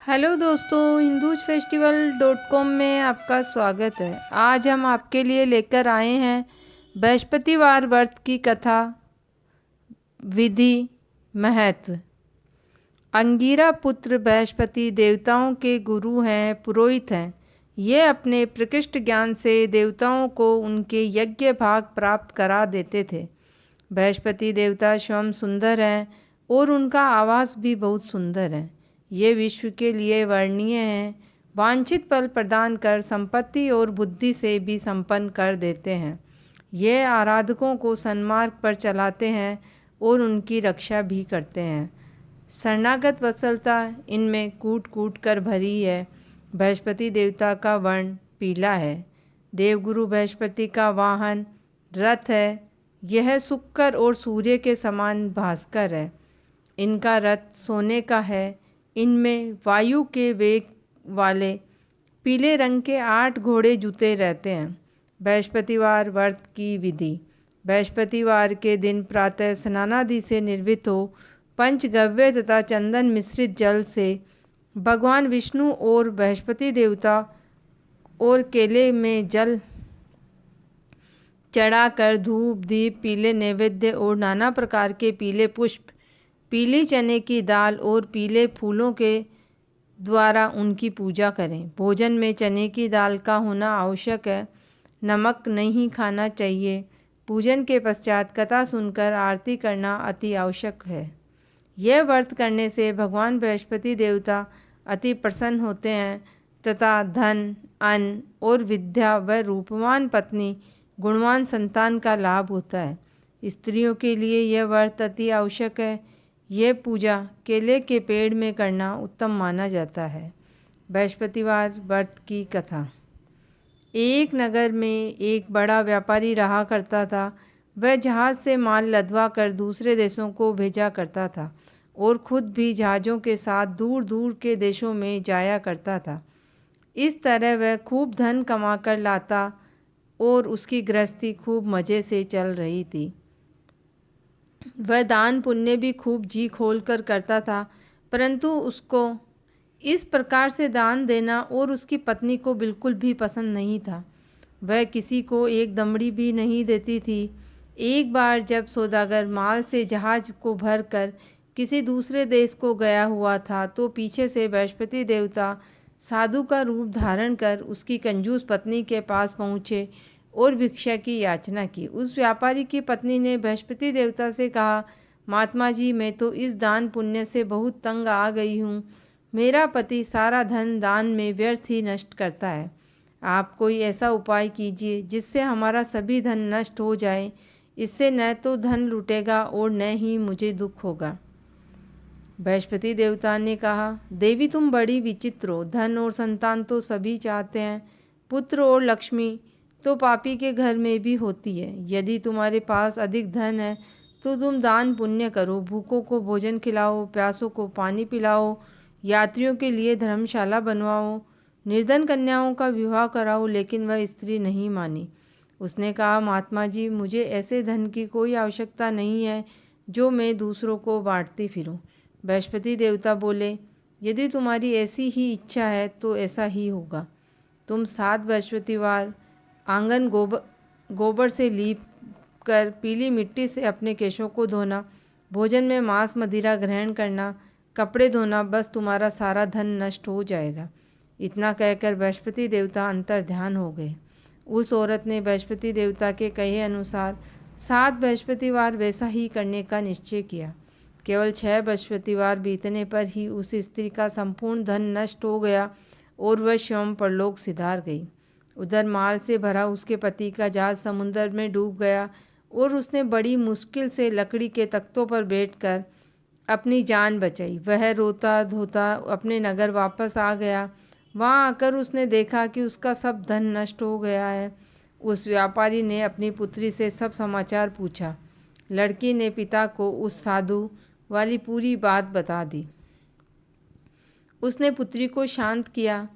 Hello दोस्तों, Hindus फेस्टिवल.com में आपका स्वागत है। आज हम आपके लिए लेकर आए हैं बृहस्पतिवार व्रत की कथा, विधि, महत्व। अंगिरा पुत्र बृहस्पति देवताओं के गुरु हैं, पुरोहित हैं। ये अपने प्रकृष्ट ज्ञान से देवताओं को उनके यज्ञ भाग प्राप्त करा देते थे। बृहस्पति देवता स्वयं सुंदर हैं और उनका आवास भी बहुत सुंदर है। ये विश्व के लिए वर्णनीय हैं। वांछित फल प्रदान कर संपत्ति और बुद्धि से भी संपन्न कर देते हैं। ये आराधकों को सन्मार्ग पर चलाते हैं और उनकी रक्षा भी करते हैं। शरणागत वत्सलता इनमें कूट कूट कर भरी है। बृहस्पति देवता का वर्ण पीला है। देवगुरु बृहस्पति का वाहन रथ है। यह शुक्र और सूर्य के समान भास्कर है। इनका रथ सोने का है। इनमें वायु के वेग वाले पीले रंग के 8 घोड़े जुते रहते हैं। बृहस्पतिवार व्रत की विधि। बृहस्पतिवार के दिन प्रातः स्नानादि से निर्वित हो पंचगव्य तथा चंदन मिश्रित जल से भगवान विष्णु और बृहस्पति देवता और केले में जल चढ़ाकर धूप दीप पीले नैवेद्य और नाना प्रकार के पीले पुष्प, पीली चने की दाल और पीले फूलों के द्वारा उनकी पूजा करें। भोजन में चने की दाल का होना आवश्यक है। नमक नहीं खाना चाहिए। पूजन के पश्चात कथा सुनकर आरती करना अति आवश्यक है। यह व्रत करने से भगवान बृहस्पति देवता अति प्रसन्न होते हैं तथा धन, अन्न और विद्या व रूपवान पत्नी, गुणवान संतान का लाभ होता है। स्त्रियों के लिए यह व्रत अति आवश्यक है। यह पूजा केले के पेड़ में करना उत्तम माना जाता है। बृहस्पतिवार व्रत की कथा। एक नगर में एक बड़ा व्यापारी रहा करता था। वह जहाज़ से माल लदवा कर दूसरे देशों को भेजा करता था और खुद भी जहाज़ों के साथ दूर दूर के देशों में जाया करता था। इस तरह वह खूब धन कमा कर लाता और उसकी गृहस्थी खूब मज़े से चल रही थी। वह दान पुण्य भी खूब जी खोल कर करता था, परंतु उसको इस प्रकार से दान देना और उसकी पत्नी को बिल्कुल भी पसंद नहीं था। वह किसी को एक दमड़ी भी नहीं देती थी। एक बार जब सौदागर माल से जहाज को भर कर किसी दूसरे देश को गया हुआ था तो पीछे से बृहस्पति देवता साधु का रूप धारण कर उसकी कंजूस पत्नी के पास पहुँचे और भिक्षा की याचना की। उस व्यापारी की पत्नी ने बृहस्पति देवता से कहा, महात्मा जी, मैं तो इस दान पुण्य से बहुत तंग आ गई हूँ। मेरा पति सारा धन दान में व्यर्थ ही नष्ट करता है। आप कोई ऐसा उपाय कीजिए जिससे हमारा सभी धन नष्ट हो जाए। इससे न तो धन लूटेगा और न ही मुझे दुख होगा। बृहस्पति देवता ने कहा, देवी तुम बड़ी विचित्र हो। धन और संतान तो सभी चाहते हैं। पुत्र और लक्ष्मी तो पापी के घर में भी होती है। यदि तुम्हारे पास अधिक धन है तो तुम दान पुण्य करो, भूखों को भोजन खिलाओ, प्यासों को पानी पिलाओ, यात्रियों के लिए धर्मशाला बनवाओ, निर्धन कन्याओं का विवाह कराओ। लेकिन वह स्त्री नहीं मानी। उसने कहा, महात्मा जी, मुझे ऐसे धन की कोई आवश्यकता नहीं है जो मैं दूसरों को बांटती फिरूं। बृहस्पति देवता बोले, यदि तुम्हारी ऐसी ही इच्छा है तो ऐसा ही होगा। तुम 7 बृहस्पतिवार आंगन गोबर से लीप कर पीली मिट्टी से अपने केशों को धोना, भोजन में मांस मदिरा ग्रहण करना, कपड़े धोना, बस तुम्हारा सारा धन नष्ट हो जाएगा। इतना कहकर बृहस्पति देवता अंतर ध्यान हो गए। उस औरत ने बृहस्पति देवता के कहे अनुसार 7 बृहस्पतिवार वैसा ही करने का निश्चय किया। केवल 6 बृहस्पतिवार बीतने पर ही उस स्त्री का संपूर्ण धन नष्ट हो गया और वह स्वयं परलोक सिधार गई। उधर माल से भरा उसके पति का जहाज समुद्र में डूब गया और उसने बड़ी मुश्किल से लकड़ी के तख्तों पर बैठकर अपनी जान बचाई। वह रोता धोता अपने नगर वापस आ गया। वहाँ आकर उसने देखा कि उसका सब धन नष्ट हो गया है। उस व्यापारी ने अपनी पुत्री से सब समाचार पूछा। लड़की ने पिता को उस साधु वाली पूरी बात बता दी। उसने पुत्री को शांत किया।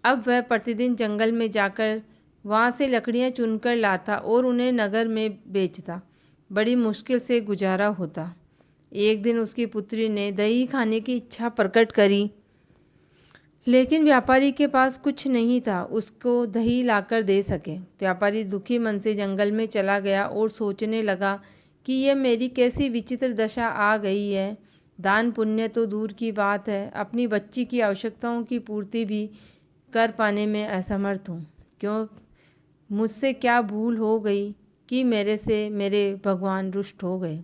अब वह प्रतिदिन जंगल में जाकर वहाँ से लकड़ियाँ चुनकर लाता और उन्हें नगर में बेचता। बड़ी मुश्किल से गुजारा होता। एक दिन उसकी पुत्री ने दही खाने की इच्छा प्रकट करी लेकिन व्यापारी के पास कुछ नहीं था उसको दही लाकर दे सके। व्यापारी दुखी मन से जंगल में चला गया और सोचने लगा कि यह मेरी कैसी विचित्र दशा आ गई है। दान पुण्य तो दूर की बात है, अपनी बच्ची की आवश्यकताओं की पूर्ति भी कर पाने में असमर्थ हूँ। क्यों, मुझसे क्या भूल हो गई कि मेरे से मेरे भगवान रुष्ट हो गए।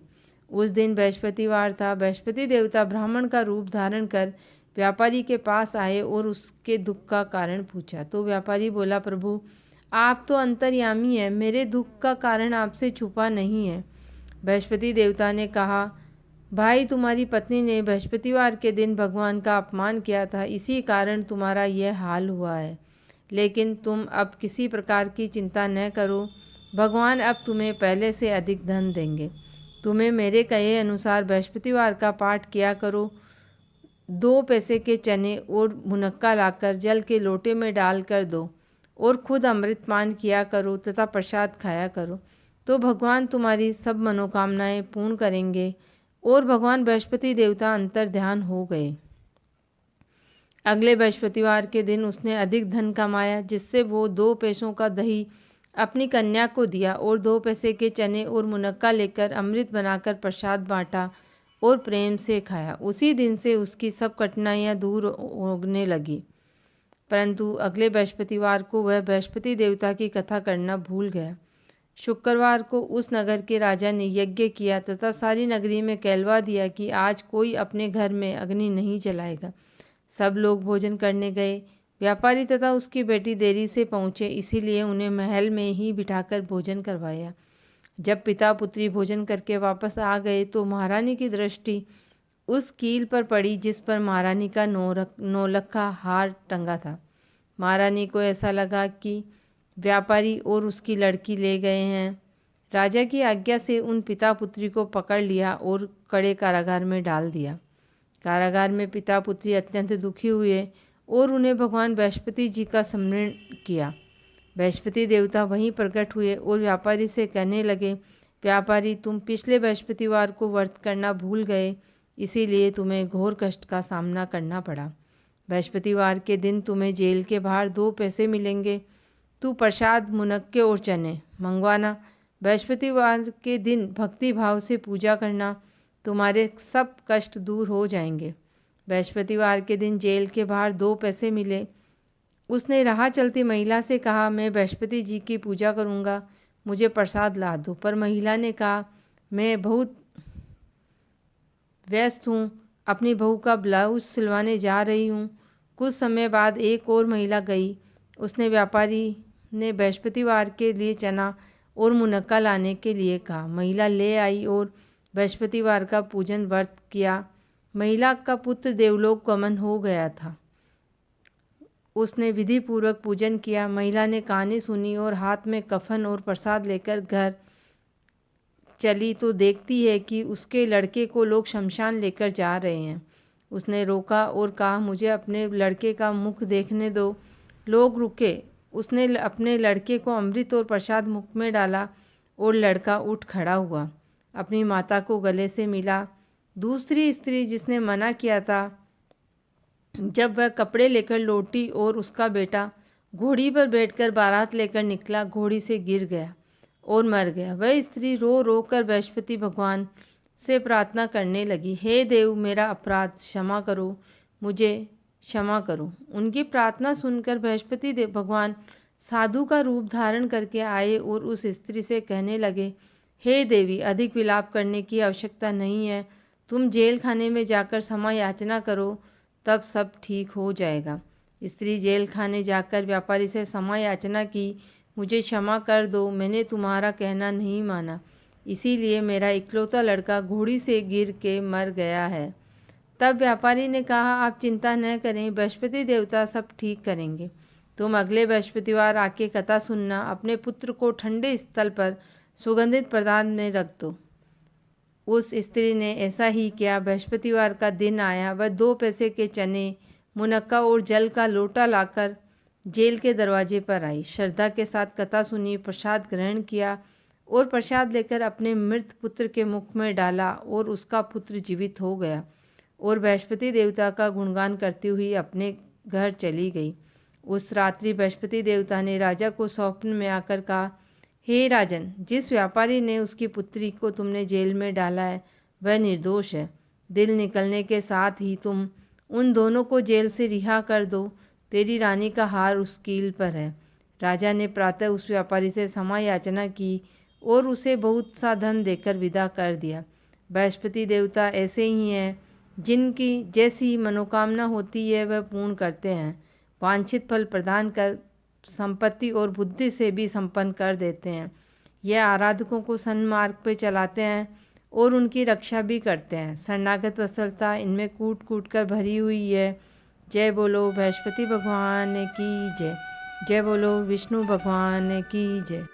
उस दिन बृहस्पतिवार था। बृहस्पति देवता ब्राह्मण का रूप धारण कर व्यापारी के पास आए और उसके दुख का कारण पूछा। तो व्यापारी बोला, प्रभु आप तो अंतर्यामी हैं, मेरे दुख का कारण आपसे छुपा नहीं है। बृहस्पति देवता ने कहा, भाई तुम्हारी पत्नी ने बृहस्पतिवार के दिन भगवान का अपमान किया था, इसी कारण तुम्हारा यह हाल हुआ है। लेकिन तुम अब किसी प्रकार की चिंता न करो, भगवान अब तुम्हें पहले से अधिक धन देंगे। तुम्हें मेरे कहे अनुसार बृहस्पतिवार का पाठ किया करो। 2 पैसे के चने और मुनक्का लाकर जल के लोटे में डाल कर दो और खुद अमृत पान किया करो तथा प्रसाद खाया करो, तो भगवान तुम्हारी सब मनोकामनाएं पूर्ण करेंगे। और भगवान बृहस्पति देवता अंतर ध्यान हो गए। अगले बृहस्पतिवार के दिन उसने अधिक धन कमाया, जिससे वो 2 पैसों का दही अपनी कन्या को दिया और 2 पैसे के चने और मुनक्का लेकर अमृत बनाकर प्रसाद बांटा और प्रेम से खाया। उसी दिन से उसकी सब कठिनाइयाँ दूर होने लगी। परंतु अगले बृहस्पतिवार को वह बृहस्पति देवता की कथा करना भूल गया। शुक्रवार को उस नगर के राजा ने यज्ञ किया तथा सारी नगरी में कहलवा दिया कि आज कोई अपने घर में अग्नि नहीं जलाएगा। सब लोग भोजन करने गए। व्यापारी तथा उसकी बेटी देरी से पहुँचे, इसीलिए उन्हें महल में ही बिठाकर भोजन करवाया। जब पिता पुत्री भोजन करके वापस आ गए तो महारानी की दृष्टि उस कील पर पड़ी जिस पर महारानी का नौलखा हार टंगा था। महारानी को ऐसा लगा कि व्यापारी और उसकी लड़की ले गए हैं। राजा की आज्ञा से उन पिता पुत्री को पकड़ लिया और कड़े कारागार में डाल दिया। कारागार में पिता पुत्री अत्यंत दुखी हुए और उन्हें भगवान बृहस्पति जी का स्मरण किया। बृहस्पति देवता वहीं प्रकट हुए और व्यापारी से कहने लगे, व्यापारी तुम पिछले बृहस्पतिवार को व्रत करना भूल गए, इसीलिए तुम्हें घोर कष्ट का सामना करना पड़ा। बृहस्पतिवार के दिन तुम्हें जेल के बाहर 2 पैसे मिलेंगे। तू प्रसाद, मुनक्के और चने मंगवाना। बृहस्पतिवार के दिन भक्ति भाव से पूजा करना, तुम्हारे सब कष्ट दूर हो जाएंगे। बृहस्पतिवार के दिन जेल के बाहर 2 पैसे मिले। उसने राह चलती महिला से कहा, मैं बृहस्पति जी की पूजा करूँगा, मुझे प्रसाद ला दो। पर महिला ने कहा, मैं बहुत व्यस्त हूँ, अपनी बहू का ब्लाउज सिलवाने जा रही हूँ। कुछ समय बाद एक और महिला गई। उसने व्यापारी ने बृहस्पतिवार के लिए चना और मुनक्का लाने के लिए कहा। महिला ले आई और बृहस्पतिवार का पूजन व्रत किया। महिला का पुत्र देवलोक गमन हो गया था। उसने विधि पूर्वक पूजन किया। महिला ने कहानी सुनी और हाथ में कफन और प्रसाद लेकर घर चली तो देखती है कि उसके लड़के को लोग शमशान लेकर जा रहे हैं। उसने रोका और कहा, मुझे अपने लड़के का मुख देखने दो। लोग रुके। उसने अपने लड़के को अमृत और प्रसाद मुख में डाला और लड़का उठ खड़ा हुआ, अपनी माता को गले से मिला। दूसरी स्त्री जिसने मना किया था, जब वह कपड़े लेकर लौटी और उसका बेटा घोड़ी पर बैठकर बारात लेकर निकला, घोड़ी से गिर गया और मर गया। वह स्त्री रो रो कर बृहस्पति भगवान से प्रार्थना करने लगी, हे देव मेरा अपराध क्षमा करो, मुझे क्षमा करो। उनकी प्रार्थना सुनकर बृहस्पति देव भगवान साधु का रूप धारण करके आए और उस स्त्री से कहने लगे, हे देवी, अधिक विलाप करने की आवश्यकता नहीं है। तुम जेल खाने में जाकर क्षमा याचना करो, तब सब ठीक हो जाएगा। स्त्री जेल खाने जाकर व्यापारी से क्षमा याचना की, मुझे क्षमा कर दो, मैंने तुम्हारा कहना नहीं माना, इसीलिए मेरा इकलौता लड़का घोड़ी से गिर के मर गया है। तब व्यापारी ने कहा, आप चिंता न करें, बृहस्पति देवता सब ठीक करेंगे। तुम अगले बृहस्पतिवार आके कथा सुनना। अपने पुत्र को ठंडे स्थल पर सुगंधित पदार्थ में रख दो। उस स्त्री ने ऐसा ही किया। बृहस्पतिवार का दिन आया। वह 2 पैसे के चने, मुनक्का और जल का लोटा लाकर जेल के दरवाजे पर आई। श्रद्धा के साथ कथा सुनी, प्रसाद ग्रहण किया और प्रसाद लेकर अपने मृत पुत्र के मुख में डाला और उसका पुत्र जीवित हो गया और बृहस्पति देवता का गुणगान करती हुई अपने घर चली गई। उस रात्रि बृहस्पति देवता ने राजा को स्वप्न में आकर कहा, हे राजन, जिस व्यापारी ने उसकी पुत्री को तुमने जेल में डाला है वह निर्दोष है। दिल निकलने के साथ ही तुम उन दोनों को जेल से रिहा कर दो। तेरी रानी का हार उस कील पर है। राजा ने प्रातः उस व्यापारी से क्षमा याचना की और उसे बहुत सा धन देकर विदा कर दिया। बृहस्पति देवता ऐसे ही हैं, जिनकी जैसी मनोकामना होती है वह पूर्ण करते हैं। वांछित फल प्रदान कर संपत्ति और बुद्धि से भी संपन्न कर देते हैं। यह आराधकों को सन्मार्ग पर चलाते हैं और उनकी रक्षा भी करते हैं। शरणागत वत्सलता इनमें कूट कूट कर भरी हुई है। जय बोलो बृहस्पति भगवान की जय। जय बोलो विष्णु भगवान की जय।